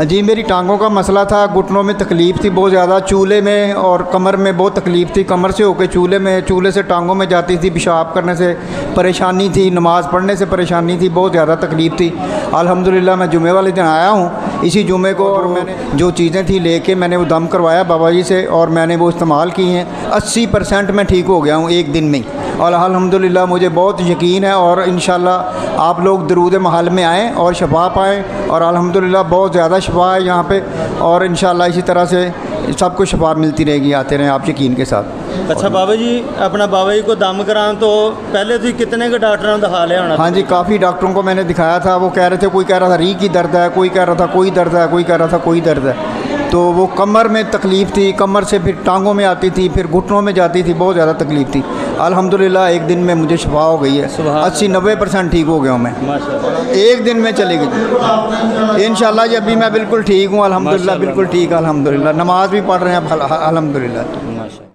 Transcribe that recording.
جی میری ٹانگوں کا مسئلہ تھا، گھٹنوں میں تکلیف تھی بہت زیادہ، چولہے میں اور کمر میں بہت تکلیف تھی، کمر سے ہو کے چولہے سے ٹانگوں میں جاتی تھی، پیشاب کرنے سے پریشانی تھی، نماز پڑھنے سے پریشانی تھی، بہت زیادہ تکلیف تھی۔ الحمدللہ میں جمعے والے دن آیا ہوں، اسی جمعے کو، اور میں نے جو چیزیں تھیں لے کے میں نے وہ دم کروایا بابا جی سے، اور میں نے وہ استعمال کی ہیں، 80% میں ٹھیک ہو گیا ہوں ایک دن میں ہی، اور الحمدللہ مجھے بہت یقین ہے، اور انشاءاللہ آپ لوگ درود محل میں آئیں اور شفا پائیں، اور الحمدللہ بہت زیادہ شفا ہے یہاں پہ، اور انشاءاللہ اسی طرح سے سب کو شفا ملتی رہے گی، آتے رہیں آپ یقین کے ساتھ۔ اچھا بابا جی، اپنا بابا جی کو دم کران تو پہلے تو کتنے کے ڈاکٹروں نے دکھا لیا ہونا؟ ہاں جی، کافی ڈاکٹروں کو میں نے دکھایا تھا، وہ کہہ رہے تھے، کوئی کہہ رہا تھا ریڑھ کی درد ہے، کوئی کہہ رہا تھا کوئی درد ہے، کوئی کہہ رہا تھا کوئی درد ہے، تو وہ کمر میں تکلیف تھی، کمر سے پھر ٹانگوں میں آتی تھی، پھر گھٹنوں میں جاتی تھی، بہت زیادہ تکلیف تھی۔ الحمدللہ ایک دن میں مجھے شفا ہو گئی ہے، 80-90% ٹھیک ہو گیا ہوں میں، ایک دن میں چلے گئی انشاءاللہ جی۔ ابھی میں بالکل ٹھیک ہوں الحمدللہ، بالکل ٹھیک ہے الحمدللہ، نماز بھی پڑھ رہے ہیں الحمدللہ۔